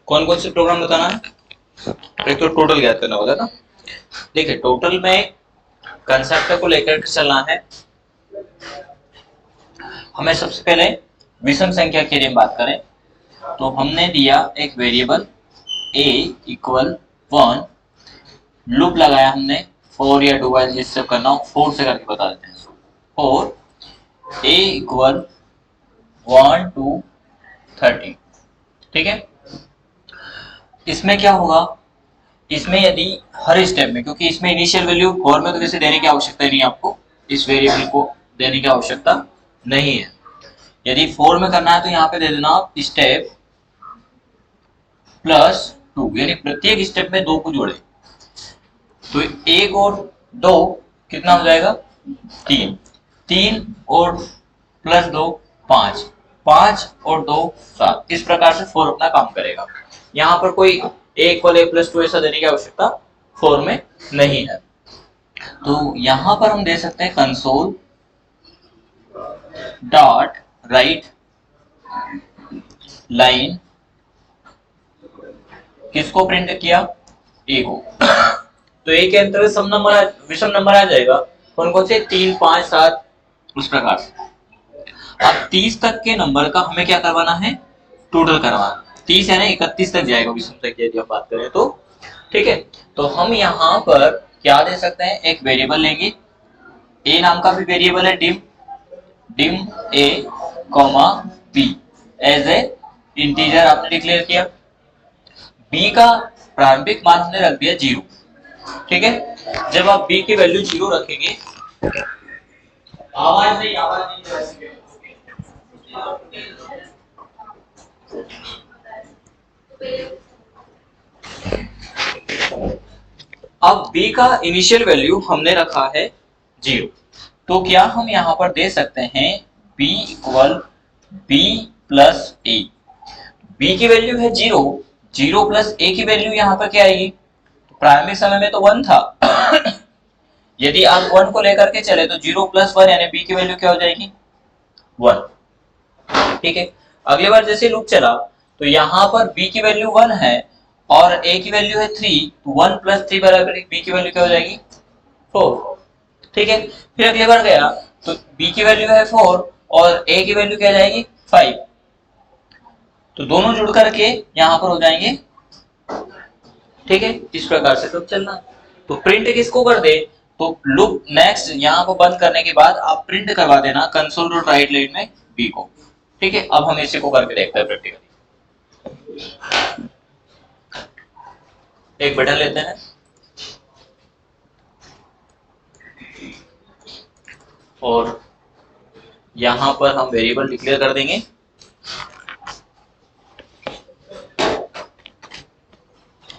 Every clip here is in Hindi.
कौन कौन से प्रोग्राम बताना है? एक तो टोटल ज्ञात करना होगा ना। देखिए टोटल में कंसेप्ट को लेकर चलना है। हमें सबसे पहले विषम संख्या के लिए बात करें तो हमने दिया एक वेरिएबल a इक्वल 1, लूप लगाया हमने फॉर या डू व्हाइल जिससे करना हो 4 से करके बता देते हैं। फॉर a इक्वल 1 to 30, ठीक है। इसमें क्या होगा, इसमें यदि हर स्टेप में, क्योंकि इसमें इनिशियल वैल्यू 4 में तो वैसे देने की आवश्यकता नहीं, आपको इस वेरिएबल को देने की आवश्यकता नहीं है। यदि 4 में करना है तो यहाँ पे दे देना आप स्टेप +2, यानी प्रत्येक स्टेप में 2 को जोड़े तो 1 और 2 कितना हो जाएगा 3, 3 और +2 5, 5 और 2 7। इस प्रकार से 4 अपना काम करेगा। यहाँ पर कोई a इक्वल a+2 ऐसा देने की आवश्यकता 4 में नहीं है। तो यहाँ पर हम दे सकते हैं कंसोल डॉट राइट लाइन, किसको प्रिंट किया, a को। तो a के अंतर्गत सब नंबर विषम नंबर आ जाएगा। कौन कौन से, 3 5 7, उस प्रकार से। अब 30 तक के नंबर का हमें क्या करवाना है, टोटल करवाना। 30 है ना 31 तक जाएगा विषम संख्या यदि हम बात करें तो, ठीक है। तो हम यहाँ पर क्या दे सकते हैं, एक वेरिएबल लेंगे, a नाम का भी वेरिएबल है dim a comma b as a integer आपने डिक्लेयर किया। b का प्रारंभिक मान हमने रख दिया 0, ठीक है। जब आप b की वैल्यू 0 रखेंगे, आवाज नहीं अब b का इनिशियल वैल्यू हमने रखा है 0, तो क्या हम यहाँ पर दे सकते हैं b equal b plus a। b की वैल्यू है 0, 0 प्लस a की वैल्यू यहाँ पर क्या आएगी, प्रारंभिक समय में तो 1 था। यदि आप 1 को लेकर के चले तो 0 प्लस 1 यानी b की वैल्यू क्या हो जाएगी 1, ठीक है। अगली बार जैसे लूप चला तो यहाँ पर b की वैल्यू 1 है और a की वैल्यू है 3, तो 1 प्लस 3 बराबर b की वैल्यू क्या हो जाएगी 4, ठीक है। फिर अगली बार गया तो b की वैल्यू है 4 और a की वैल्यू क्या जाएगी 5, तो दोनों जुड़ करके यहाँ पर हो जाएंगे, ठीक है। इस प्रकार से तो चलना। तो प्रिंट किसको कर दे, तो लूप नेक्स्ट यहाँ पर बंद करने के बाद आप प्रिंट करवा देना कंसोल डॉट राइट लाइन में b को, ठीक है। अब हम इसी को करके देखते हैं प्रैक्टिकली। एक बटन लेते हैं और यहां पर हम वेरिएबल डिक्लेयर कर देंगे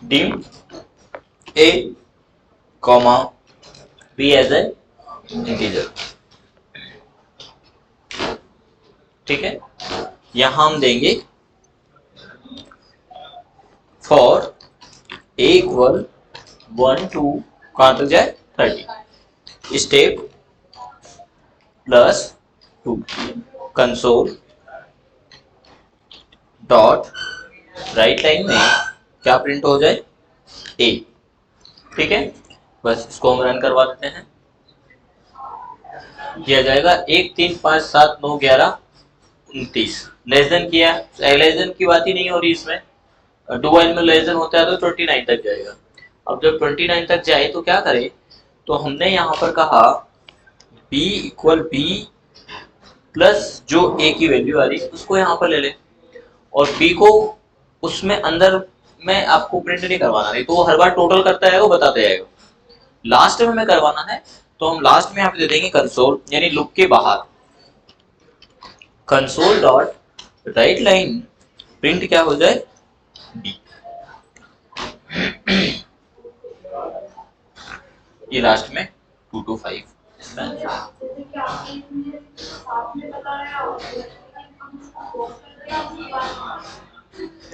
dim a comma b as a integer, ठीक है। यहां हम देंगे फॉर a इक्वल 1 to कहां तक जाए 30, step +2 console dot right line में क्या प्रिंट हो जाए a, ठीक है। बस इसको हम रन करवा देते हैं, किया जाएगा 1 3 5 7 9 11 29, लेस देन किया, लेस देन की बात ही नहीं हो रही इसमें, डू व्हाइल में लेस देन होता है तो 29 तक जाएगा। अब जब 29 तक जाए तो क्या करे, तो हमने यहाँ पर कहा b इक्वल b प्लस जो a की वैल्यू आ रही है उसको यहाँ पर ले ले, और b को उसमें अंदर में आपको प्रिंट नहीं करवाना, नहीं तो वो हर बार टोटल करता है वो बताते जाएगा। लास्ट में हमें करवाना है तो हम लास्ट में यहाँ पे दे देंगे कंसोल, यानी लूप के बाहर console dot right line print क्या हो जाए b। ये लास्ट में 2 to 5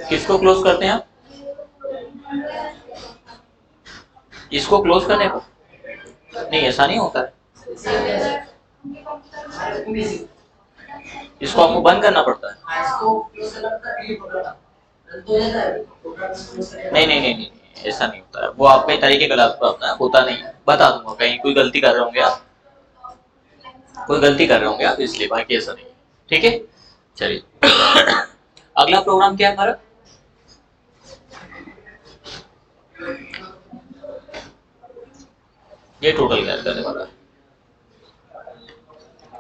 किसको क्लोज करते हैं आप, इसको क्लोज करने को नहीं, ऐसा नहीं होता है। इसको आपको बंद करना पड़ता है। नहीं नहीं नहीं नहीं, ऐसा नहीं होता है, वो आपके तरीके गलत अपना होता नहीं है, बता दूंगा, कहीं कोई गलती कर रहे होंगे आप, कोई गलती कर रहे होंगे आप, इसलिए, बाकी ऐसा नहीं। ठीक है, चलिए अगला प्रोग्राम क्या है हमारा? ये टोटल ज्ञात करने वाला है।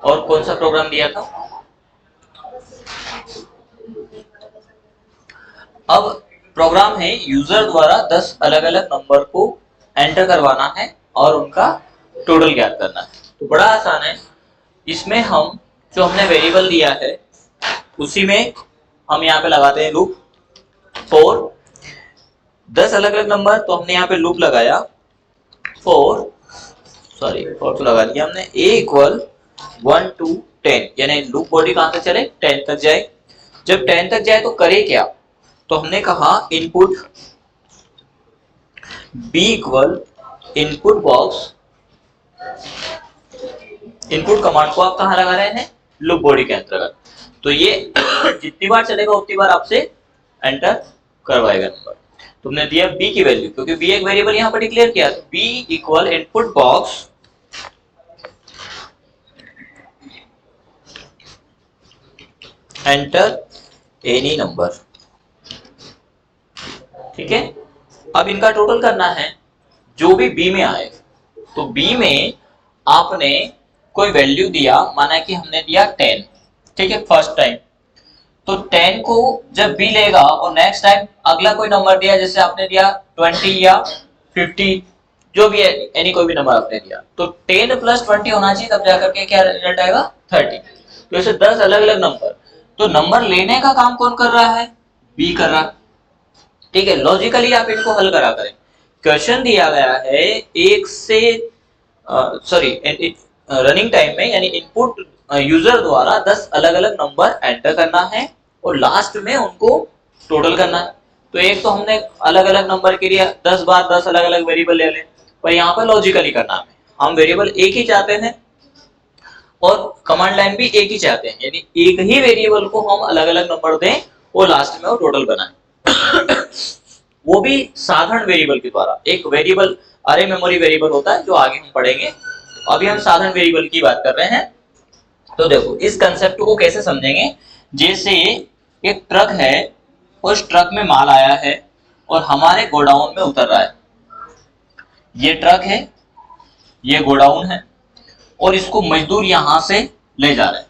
और कौन सा प्रोग्राम दिया था? अब प्रोग्राम है यूजर द्वारा 10 अलग अलग नंबर को एंटर करवाना है और उनका टोटल ज्ञात करना है। तो बड़ा आसान है, इसमें हम जो हमने वेरिएबल दिया है उसी में हम यहाँ पे लगाते हैं लूप फॉर 10 अलग अलग नंबर, तो हमने यहाँ पे लूप लगाया फॉर तो लगा दिया हमने a इक्वल 1 to 10, यानी लूप बॉडी कहां तक चले? 10 तक जाए। जब 10 तक जाए तो करे क्या? तो हमने कहा input b equal input box, input command को आप कहां लगा रहे हैं? लूप बॉडी के अंतर्गत। तो ये जितनी बार चलेगा उतनी बार आपसे एंटर करवाएगा नंबर। तुमने दिया b की वैल्यू, क्योंकि b एक वेरिएबल यहां पर डिक्लेयर किया, b equal input box enter any number. ठीक है, अब इनका टोटल करना है जो भी b में आए। तो b में आपने कोई वैल्यू दिया, माना कि हमने दिया 10, ठीक है, फर्स्ट टाइम। तो 10 को जब b लेगा और नेक्स्ट टाइम अगला कोई नंबर दिया, जैसे आपने दिया 20 या 50, जो भी है, एनी कोई भी नंबर आपने दिया, तो 10 प्लस 20 होना चाहिए, तब जाकर के क्या रिजल्ट आएगा? 30। तो ऐसे 10 अलग अलग नंबर, तो नंबर लेने का काम कौन कर रहा है? b कर रहा है। ठीक है, लॉजिकली आप इनको हल करा करें। क्वेश्चन दिया गया है एक से रनिंग टाइम में, यानी इनपुट यूजर द्वारा 10 अलग अलग नंबर एंटर करना है और लास्ट में उनको टोटल करना है। तो एक तो हमने अलग अलग नंबर के लिए 10 बार 10 अलग अलग वेरिएबल ले लें, पर यहाँ पर लॉजिकली करना है, हम वेरिएबल एक ही चाहते हैं और कमांड लाइन भी एक ही चाहते हैं, यानी एक ही वेरिएबल को हम अलग अलग नंबर दें और लास्ट में वो टोटल बनाए वो भी साधारण वेरिएबल के द्वारा। एक वेरिएबल अरे मेमोरी वेरिएबल होता है जो आगे हम पढ़ेंगे, अभी हम साधारण वेरिएबल की बात कर रहे हैं। तो देखो इस कंसेप्ट को कैसे समझेंगे, जैसे एक ट्रक है, उस ट्रक में माल आया है और हमारे गोडाउन में उतर रहा है। ये ट्रक है, ये गोडाउन है और इसको मजदूर यहां से ले जा रहे हैं।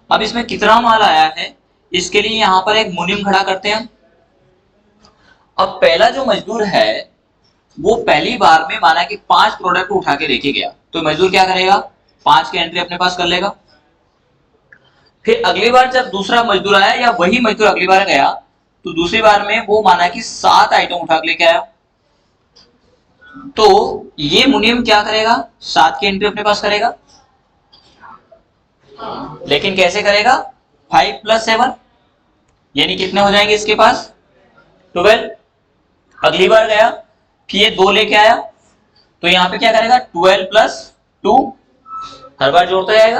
अब इसमें कितना माल आया है, इसके लिए यहां पर एक मुनीम खड़ा करते हैं। अब पहला जो मजदूर है वो पहली बार में माना कि 5 प्रोडक्ट उठा के लेके गया, तो मजदूर क्या करेगा? 5 की एंट्री अपने पास कर लेगा। फिर अगली बार जब दूसरा मजदूर आया या वही मजदूर अगली बार गया, तो दूसरी बार में वो माना कि 7 आइटम उठा के लेके आया, तो ये मुनीम क्या करेगा? 7 की एंट्री अपने पास करेगा, लेकिन कैसे करेगा? 5 + 7, यानी कितने हो जाएंगे इसके पास? 12। अगली बार गया कि ये 2 लेके आया, तो यहाँ पे क्या करेगा? 12 + 2, हर बार जोड़ता जाएगा,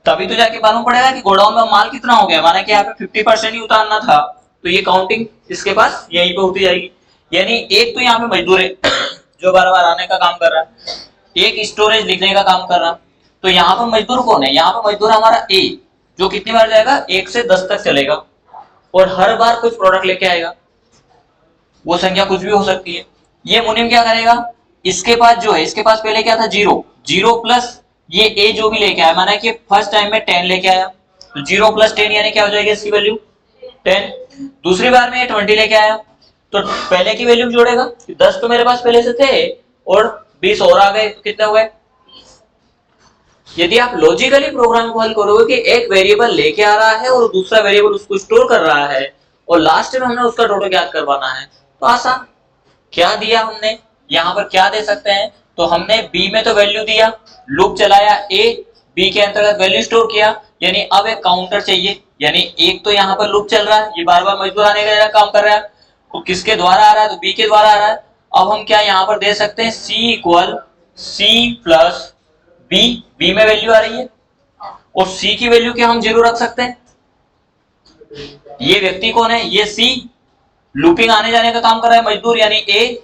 तभी तो जाके मालूम पड़ेगा कि गोडाउन में माल कितना हो गया। माना कि यहाँ पे 50% ही उतारना था, तो ये काउंटिंग इसके पास यहीं पे होती जाएगी। यानी एक तो यहाँ पे मजदूर है जो बार बार आने का काम कर रहा है, एक स्टोरेज लिखने का काम कर रहा है। तो यहाँ पर मजदूर कौन है? यहाँ पर मजदूर हमारा ए, जो कितनी बार जाएगा? 1 से 10 तक चलेगा और हर बार कुछ प्रोडक्ट लेके आएगा, वो संख्या कुछ भी हो सकती है। ये मुनीम क्या करेगा? इसके पास जो है, इसके पास पहले क्या था? 0 प्लस ये ए जो भी लेके आया, माना कि फर्स्ट टाइम में 10 लेके आया, तो 0 + 10 यानी क्या हो जाएगी इसकी वैल्यू? 10। दूसरी बार में ये 20 लेके आया, तो पहले की वैल्यू जोड़ेगा, 10 तो मेरे पास पहले से थे और 20 और आ गए, तो कितने हुए? यदि आप लॉजिकली प्रोग्राम को हल करोगे कि एक वेरिएबल लेके आ रहा है और दूसरा वेरिएबल उसको स्टोर कर रहा है और लास्ट में हमने उसका टोटल ज्ञात करवाना है, तो आसान। क्या दिया हमने यहाँ पर? क्या दे सकते हैं? तो हमने b में तो वैल्यू दिया, लूप चलाया, a b के अंतर्गत वैल्यू स्टोर किया, यानी अब एक काउंटर चाहिए, यानी एक तो यहाँ पर लूप चल रहा है, ये बार बार मजदूर आने का काम कर रहा है, तो किसके द्वारा आ रहा है? तो b के द्वारा आ रहा है। अब हम क्या यहाँ पर दे सकते हैं? c = c + b, b में वैल्यू आ रही है और सी की वैल्यू क्या हम 0 रख सकते हैं? ये व्यक्ति कौन है? ये सी लूपिंग आने जाने का काम कर रहा है, मजदूर यानी ए,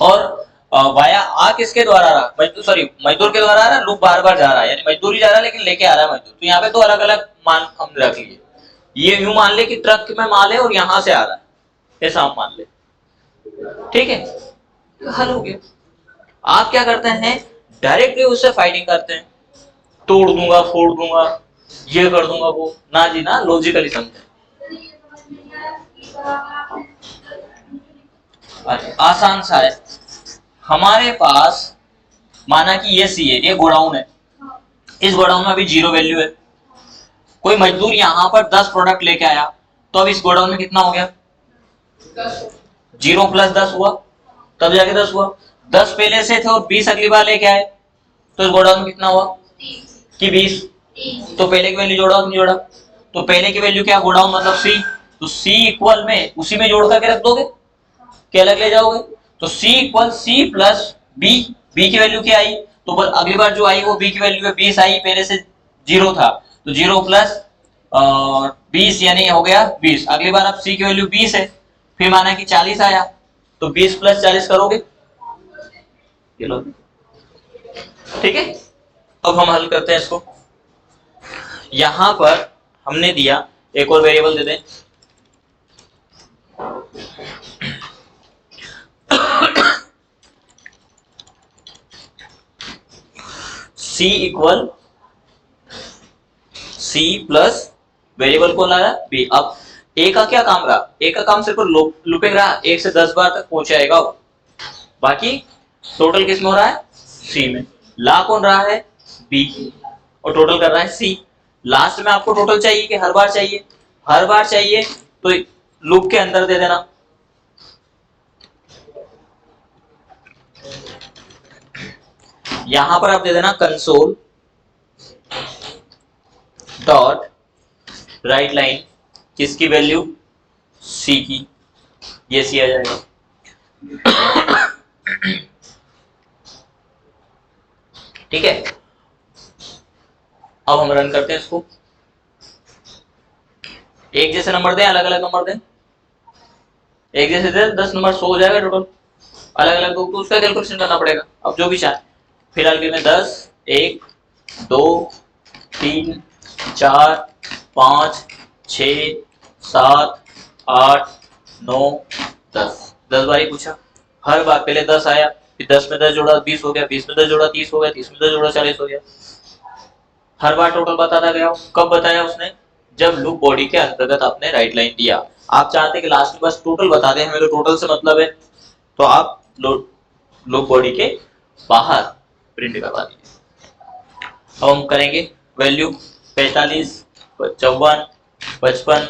और वाया आ किसके द्वारा रहा? मजदूर, सॉरी मजदूर के द्वारा आ रहा है, लूप बार बार जा रहा है यानी मजदूर ही जा रहा है लेकिन लेके आ रहा है मजदूर। तो यहाँ पे तो अलग अलग मान हम रख लिए, ये यूं मान ले कि ट्रक में माल है और यहां से आ रहा है, ऐसा हम मान ले, ठीक है, तो हल हो गया। आप क्या करते हैं, डायरेक्टली उससे फाइटिंग करते हैं, तोड़ दूंगा फोड़ दूंगा ये कर दूंगा वो, ना जी ना, लॉजिकली समझे। आसान सा है, हमारे पास माना कि ये सी है, ये गोडाउन है, इस गोडाउन में अभी 0 वैल्यू है, कोई मजदूर यहां पर 10 प्रोडक्ट लेके आया, तो अब इस गोडाउन में कितना हो गया? 0 प्लस 10 हुआ, तब जाके 10 हुआ। 10 पहले से थे और 20 अगली बार लेके आए, तो इस गोडाउन में कितना हुआ? कि 20। तो पहले की वैल्यू जोड़ा नहीं जोड़ा? तो पहले की वैल्यू क्या? गोडाउन मतलब सी, तो सी इक्वल में उसी में जोड़ करके रख दोगे कि अलग ले जाओगे? तो C equal C plus B, B की वैल्यू क्या आई? तो अगली बार जो आई वो बी की वैल्यू है 20 आई, पहले से 0 था, तो 0 प्लस 20 यानी हो गया 20। अगली बार अब सी की वैल्यू 20 है, फिर माना कि 40 आया, तो 20 प्लस 40 करोगे, चलो ठीक है। अब हम हल करते हैं इसको। यहां पर हमने दिया, एक और वेरिएबल दे दें, सी इक्वल सी प्लस वेरिएबल को लाया बी। अब ए का क्या काम रहा? ए का काम सिर्फ लूपिंग रहा, 1 से 10 बार तक पहुंचाएगा वो, बाकी टोटल किस में हो रहा है? सी में। ला कौन रहा है? बी, और टोटल कर रहा है सी। लास्ट में आपको टोटल चाहिए कि हर बार चाहिए? हर बार चाहिए, तो लूप के अंदर दे देना, यहां पर आप दे देना कंसोल डॉट राइट लाइन, किसकी वैल्यू? सी की, ये सी आ जाएगा। ठीक है, अब हम रन करते हैं इसको। एक जैसे नंबर दें, अलग अलग नंबर दें? एक जैसे दे 10 नंबर 100 हो जाएगा टोटल, अलग अलग दो तो उसका कैलकुलेशन करना पड़ेगा। अब जो भी चाहे, फिलहाल के में 10, 1, 2, 3, 4, 5, 6, 7, 8, 9, 10, 10 बार ही पूछा। हर बार पहले 10 आया, फिर 10 में 10 जोड़ा 20 हो गया, 20 में 10 जोड़ा 30 हो गया, 30 में 10 जोड़ा 40 हो गया। हर बार टोटल बताता गया। कब बताया उसने? जब लूप बॉडी के अंतर्गत आपने राइट लाइन दिया। आप चाहते हैं कि लास्ट में बस टोटल बता दें, हमें तो टोटल से मतलब है, तो आप लूप बॉडी के बाहर प्रिंट करवा दीजिए। अब हम करेंगे वैल्यू 45, 54, 55,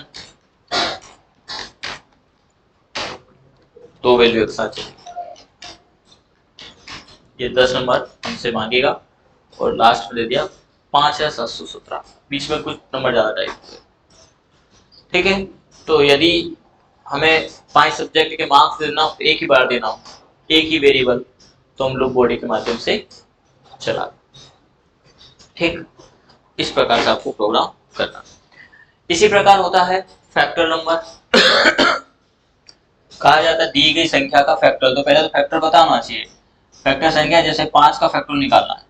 दो वैल्यू एक साथ चलेगी। ये 10 नंबर हमसे मांगेगा और लास्ट में दे दिया 5717, बीच में कुछ नंबर ज्यादा टाइप हुए, ठीक है। तो यदि हमें 5 सब्जेक्ट के मार्क्स देना हो, एक ही बार देना हो, एक ही वेरिएबल, तो हम लोग बॉडी के माध्यम से चला, ठीक। इस प्रकार से आपको प्रोग्राम करना। इसी प्रकार होता है फैक्टर नंबर। कहा जाता है दी गई संख्या का फैक्टर, तो पहले तो फैक्टर पता होना चाहिए। फैक्टर संख्या जैसे 5 का फैक्टर निकालना है,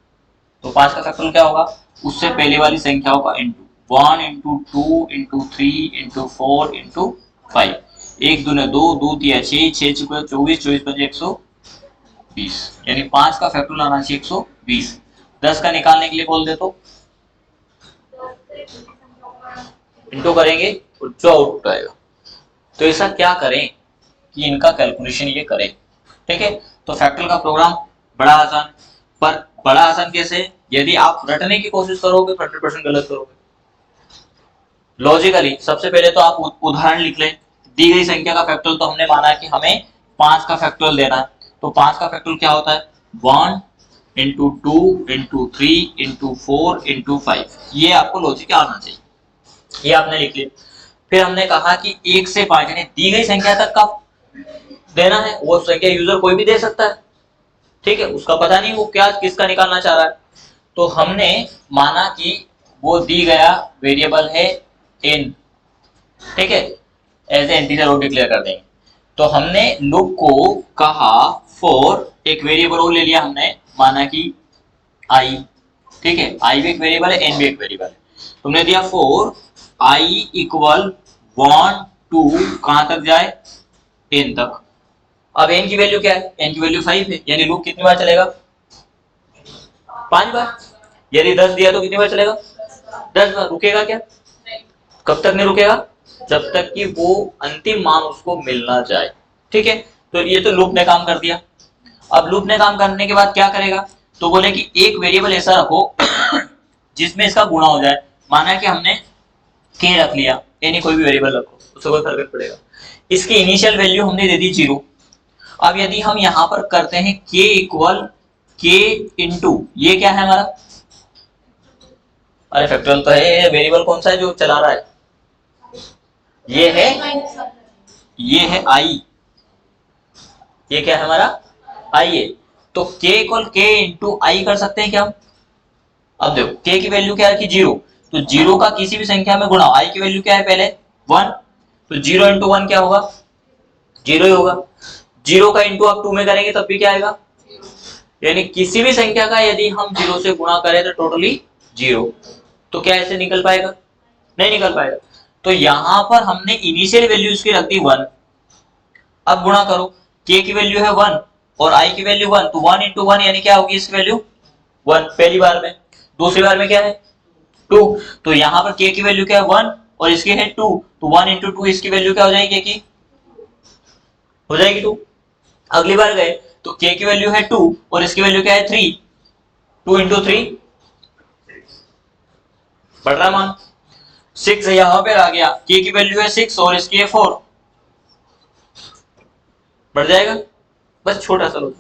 तो 5 का फैक्टर क्या होगा? उससे पहले वाली संख्याओं का into 1 into 2 into 3 into 4 into 5, 1 दूने 2, 2 तिया 6, 6 चुके 24, 24 बजे 120, यानी 5 का फैक्टर लाना चाहिए 120। 10 का निकालने के लिए बोल दे तो इंटू करेंगे और जो आउटपुट आएगा। तो ऐसा क्या करें कि इनका कैलकुलेशन ये करें, ठीक है। तो फैक्टर का प्रोग्राम बड़ा आसान, पर बड़ा आसान कैसे? यदि आप रटने की कोशिश करोगे 100% गलत करोगे। लॉजिकली सबसे पहले तो आप उदाहरण लिख लें। दी गई संख्या का फैक्टोरियल, तो हमने माना कि हमें 5 का फैक्टोरियल देना है, तो 5 का फैक्टोरियल क्या होता है? 1 इंटू 2 इंटू 3 इंटू 4 इंटू 5, ये आपको लॉजिक आना चाहिए, ये आपने लिख लिया। फिर हमने कहा कि 1 से 5 यानी दी गई संख्या तक का देना है, वो संख्या यूजर कोई भी दे सकता है, ठीक है, उसका पता नहीं वो क्या किसका निकालना चाह रहा है। तो हमने माना कि वो दी गया वेरिएबल है n, ठीक है, एज ए इंटीजर वो डिक्लेयर कर देंगे। तो हमने लूप को कहा फॉर एक वेरिएबल वो ले लिया हमने, माना कि i, ठीक है, i भी एक वेरिएबल है, n भी एक वेरिएबल है। तुमने दिया फॉर i इक्वल 1 2 कहां तक जाए, n तक। अब n की वैल्यू क्या है, n की वैल्यू 5 है, यानी लूप कितनी बार चलेगा, 5 बार। यदि 10 दिया तो कितनी बार चलेगा, 10 बार। रुकेगा क्या, कब तक नहीं रुकेगा, जब तक कि वो अंतिम मान उसको मिलना जाए, ठीक है। तो ये तो लूप ने काम कर दिया। अब लूप ने काम करने के बाद क्या करेगा, तो बोले कि एक वेरिएबल ऐसा रखो जिसमें इसका गुणा हो जाए। माना कि हमने k रख लिया, यानी कोई भी वेरिएबल रखो, उससे कोई फर्क नहीं पड़ेगा। इसकी इनिशियल वैल्यू हमने दे दी 0। अब यदि हम यहां पर करते हैं k इक्वल k इंटू, ये क्या है हमारा, अरे फैक्टोरियल तो है, ये वेरिएबल कौन सा है जो चला रहा है, ये है i, ये क्या है हमारा i है। तो k इक्वल k इंटू आई कर सकते हैं क्या हम। अब देखो k की वैल्यू क्या है कि 0, तो 0 का किसी भी संख्या में गुणा, i की वैल्यू क्या है पहले 1, तो 0 इंटू 1 क्या होगा, 0 ही होगा। 0 का इंटू आप 2 में करेंगे तब भी क्या आएगा, यानी किसी भी संख्या का यदि हम 0 से गुणा करें तो टोटली 0। तो क्या ऐसे निकल पाएगा, नहीं निकल पाएगा। तो यहां पर हमने इनिशियल वैल्यू इसकी रख दी 1। अब गुणा करो, k की वैल्यू है 1 और i की वैल्यू 1, तो 1 इंटू 1 यानी क्या होगी इसकी वैल्यू 1 पहली बार में। दूसरी बार में क्या है 2, तो यहां पर k की वैल्यू क्या है 1 और इसकी है 2, तो 1 इंटू 2 इसकी वैल्यू क्या हो जाएगी, k की हो जाएगी 2। अगली बार गए तो k की वैल्यू है 2 और इसकी वैल्यू क्या है 3, 2 इंटू 3 बढ़ रहा मान 6 यहां पर आ गया, k की वैल्यू है 6 और इसकी है 4, बढ़ जाएगा। बस छोटा सा लोग,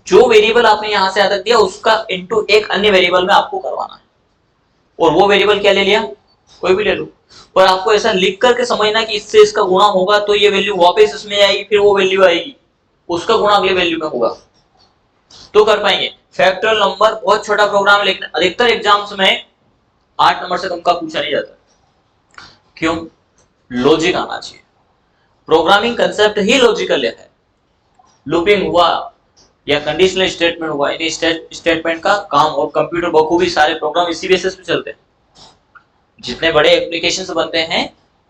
जो वेरिएबल आपने यहां से आदत दिया उसका इनटू एक अन्य वेरिएबल में आपको करवाना है, और वो वेरिएबल क्या ले लिया, कोई भी ले लो, और आपको ऐसा लिख करके समझना कि इससे इसका गुणा होगा तो ये वैल्यू वापस इसमें आएगी, फिर वो वैल्यू आएगी, उसका गुणा अगले वैल्यू में होगा, तो कर पाएंगे। फैक्टोरियल नंबर बहुत छोटा प्रोग्राम, लेकिन अधिकतर एग्जाम्स में 8 नंबर से कम का पूछा नहीं जाता। क्यों, लॉजिक आना चाहिए, प्रोग्रामिंग कंसेप्ट ही लॉजिकल है। लूपिंग हुआ या कंडीशनल स्टेटमेंट हुआ, इन स्टेटमेंट का काम, और कंप्यूटर बखूबी सारे प्रोग्राम इसी बेसिस पे चलते हैं। जितने बड़े एप्लीकेशंस बनते हैं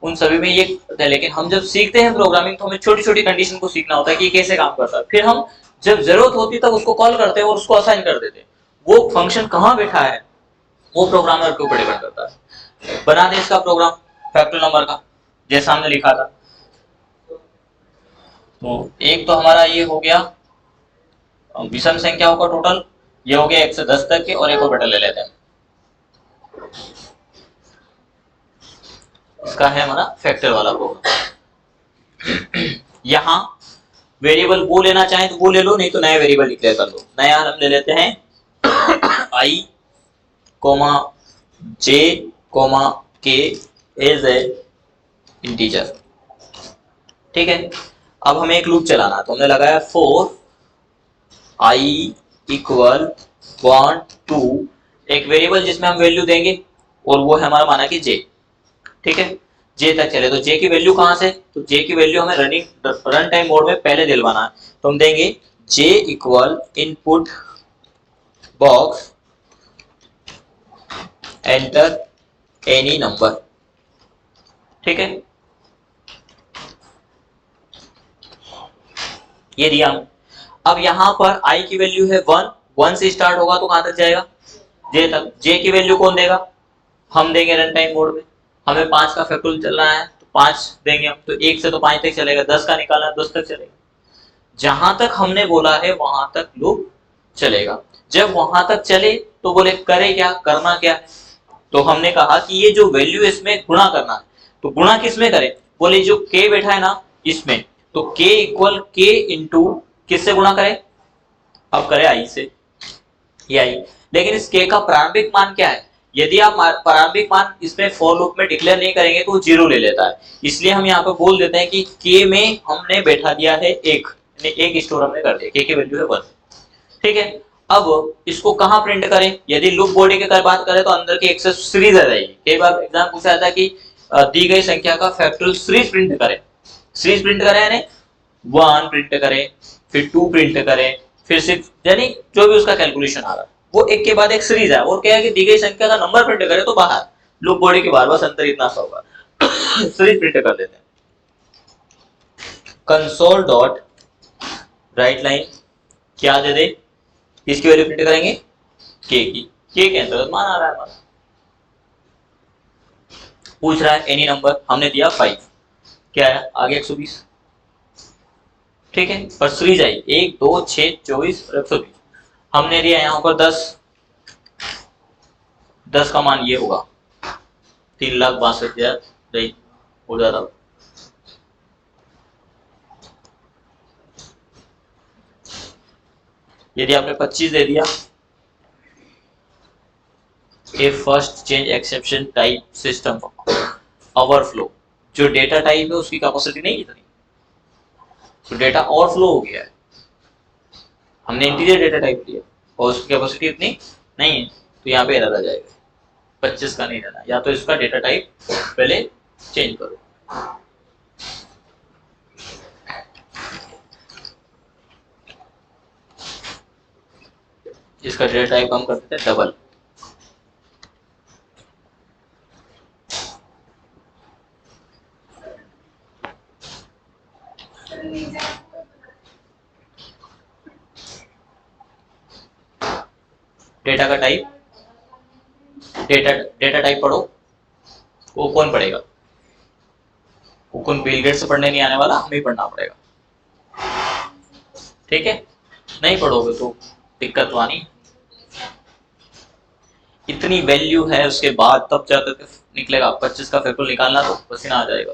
उन सभी में ये होता है, लेकिन हम जब सीखते हैं प्रोग्रामिंग तो हमें छोटी छोटी कंडीशन को सीखना होता है कि ये कैसे काम करता है, फिर हम जब जरूरत होती तब उसको कॉल करते हैं और उसको असाइन कर देते हैं। वो फंक्शन कहाँ बैठा है वो प्रोग्रामर के ऊपर डिपेंड करता है। बना दे इसका प्रोग्राम फैक्टोरियल नंबर का जैसा हमने लिखा था। तो एक तो हमारा ये हो गया विषम संख्याओं का टोटल, ये हो गया 1 से 10 तक के, और एक और बटन ले लेते हैं, इसका है हमारा फैक्टर वाला प्रोग्राम। यहां वेरिएबल वो लेना चाहे तो वो ले लो, नहीं तो नया वेरिएबल डिक्लेयर कर दो। नया हम ले लेते हैं i, j, k as a integer, ठीक है। अब हमें एक लूप चलाना है, तो हमने लगाया फॉर i इक्वल 1 2 एक वेरिएबल जिसमें हम वैल्यू देंगे, और वो है हमारा माना कि j, ठीक है, j तक चले। तो j की वैल्यू कहां से, तो j की वैल्यू हमें रन टाइम मोड में पहले दिलवाना है, तो हम देंगे j equal input box enter any number, ठीक है, ये दिया। अब यहां पर i की वैल्यू है 1 से स्टार्ट होगा तो कहां तक जाएगा, j तक। j की वैल्यू कौन देगा, हम देंगे रन टाइम मोड में। हमें 5 का फैक्टोरियल चलना है तो 5 देंगे हम, तो 1 से तो 5 तक चलेगा, 10 का निकालना है 10 तक चलेगा, जहां तक हमने बोला है वहां तक लूप चलेगा। जब वहां तक चले तो बोले करे क्या, करना क्या है, तो हमने कहा कि ये जो वैल्यू इसमें गुणा करना है, तो गुणा किस में करें, बोले जो k बैठा है ना इसमें, तो k इक्वल k इंटू किससे गुणा करें, अब करें i से, ये i। लेकिन इस k का प्रारंभिक मान क्या है, यदि आप प्रारंभिक मान इसमें फॉर लूप में डिक्लेयर नहीं करेंगे तो वो 0 ले लेता है, इसलिए हम यहाँ पे बोल देते हैं कि k में हमने बैठा दिया है 1, एक स्टोर हमने कर दिया, k की वैल्यू है 1, ठीक है। अब इसको कहाँ प्रिंट करें? यदि लूप बॉडी की बात करें तो अंदर की एक्सेस सीरीज आ जाएगी। कई बार एग्जाम पूछा जाता है कि दी गई संख्या का फैक्टोरियल सीरीज प्रिंट करें। सीरीज प्रिंट करें यानी 1 प्रिंट करें, फिर 2 प्रिंट करें, फिर 6, यानी जो भी उसका कैलकुलेशन आ रहा है वो एक के बाद एक सीरीज है। और क्या है कि दी गई संख्या का नंबर प्रिंट करें तो बाहर लूप बॉडी के बाहर, बस अंतर इतना सा होगा। सीरीज प्रिंट कर देते हैं। कंसोल डॉट राइट लाइन क्या दे दे, किसकी वैल्यू प्रिंट करेंगे? के की। के के अंतर्गत मान आ रहा है हमारा। पूछ रहा है एनी नंबर, हमने दिया 5, क्या है आगे 120, ठीक है। पर सीरीज आई 1 2 6 24 और 120। हमने दिया यहाँ पर 10, 10 का मान ये होगा 3,62,000 नहीं हो जाता। यदि आपने 25 दे दिया, a first change exception type system overflow, जो डेटा टाइप है उसकी कैपेसिटी नहीं इतनी, तो डेटा ओवरफ्लो हो गया है। हमने इंटीजर डेटा टाइप लिया और उसकी कैपेसिटी इतनी नहीं है, तो यहाँ पे एरर आ जाएगा। 25 का नहीं रहना, या तो इसका डेटा टाइप पहले चेंज करो। इसका डेटा टाइप हम करते हैं डबल। डेटा का टाइप, डेटा टाइप पढ़ो, वो कौन पढ़ेगा? वो कौन बिल गेट्स से पढ़ने नहीं आने वाला, हमें ही पढ़ना पड़ेगा, ठीक है। नहीं पढ़ोगे तो दिक्कत तो आनी। इतनी वैल्यू है उसके बाद तब जाकर निकलेगा। 25 का फैक्टोरियल निकालना तो पसीना आ जाएगा,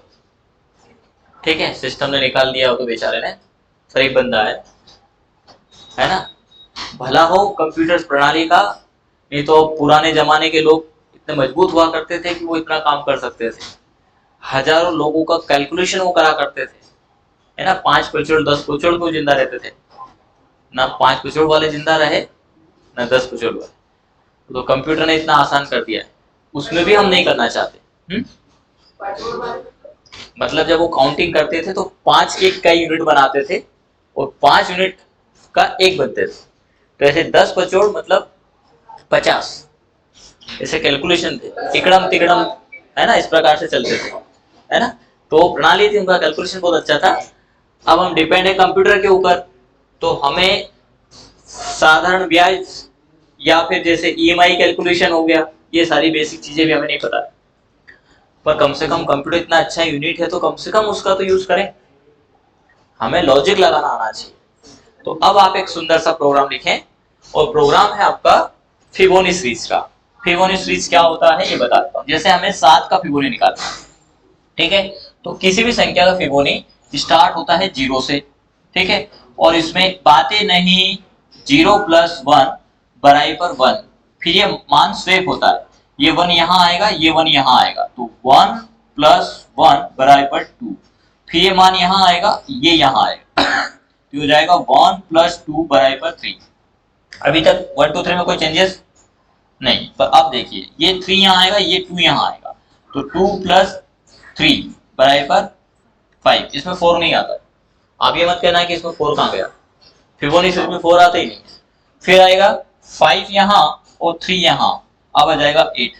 ठीक है। सिस्टम ने निकाल दिया हो तो बेचारे ने, सही बंदा है ना। भला हो कंप्यूटर प्रणाली का, नहीं तो पुराने जमाने के लोग इतने मजबूत हुआ करते थे कि वो इतना काम कर सकते थे। हजारों लोगों का कैलकुलेशन वो करा करते थे, है ना। 5 पिछड़ 10 पिछड़ को जिंदा रहते थे ना, 5 पिछड़ वाले जिंदा रहे ना 10 पिछड़ वाले। तो कंप्यूटर ने इतना आसान कर दिया है, उसमें भी हम नहीं करना चाहते। मतलब जब वो काउंटिंग करते थे तो 5 एक का यूनिट बनाते थे और 5 यूनिट का एक बनते थे। तो ऐसे 10 पिछड़ मतलब 50, ऐसे कैलकुलेशन थे, इकड़म तिकड़म, है ना, इस प्रकार से चलते थे, है ना। तो प्रणाली थी, उनका कैलकुलेशन बहुत अच्छा था। अब हम डिपेंड है कंप्यूटर के ऊपर, तो हमें साधारण ब्याज या फिर जैसे ईएमआई कैलकुलेशन हो गया, ये सारी बेसिक चीजें भी हमें नहीं पता। पर कम से कम कंप्यूटर इतना अच्छा यूनिट है तो कम से कम उसका तो यूज करें, हमें लॉजिक लगाना आना चाहिए। तो अब आप एक सुंदर सा प्रोग्राम लिखें, और प्रोग्राम है आपका फिबोनी सीरीज का। फिबोनी सीरीज क्या होता है ये बताता हूँ। जैसे हमें 7 का फिबोनी निकालना है, ठीक है। तो किसी भी संख्या का फिबोनी स्टार्ट होता है 0 से, ठीक है। और इसमें बातें नहीं, 0 + 1 बराबर 1, फिर ये मान स्वेप होता है, ये 1 यहाँ आएगा, ये 1 यहाँ आएगा, तो 1 + 1 बराबर 2, फिर ये मान यहाँ आएगा, ये यहाँ आएगा, तो हो जाएगा 1 + 2 बराबर 3। अभी तक 1 2 3 में कोई चेंजेस नहीं, पर अब देखिए ये 3 यहाँ आएगा, ये 2 यहाँ आएगा, तो 2 + 3 बराबर 5। इसमें 4 नहीं आता। आप ये मत कहना है कि इसमें 4 कहाँ गया, फिबोनी सीरीज में 4 आता ही नहीं। फिर आएगा 5 यहाँ और 3 यहाँ, अब आ जाएगा 8।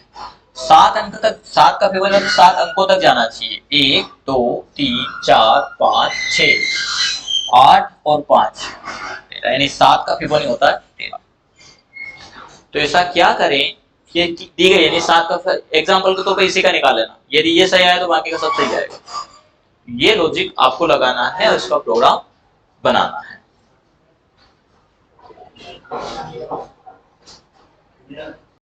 7 अंक तक, 7 का फिबोनी मतलब 7 अंकों तक जाना चाहिए, 1 2 3 4 5 6 8 और 5, यानी 7 का फिबोनी होता है 13। तो ऐसा क्या करें कि दी गई यानी 7 का एग्जांपल के तौर पे इसी का निकाल लेना, यदि ये सही आया तो बाकी का सब सही आएगा। ये लॉजिक आपको लगाना है और इसका प्रोग्राम बनाना है।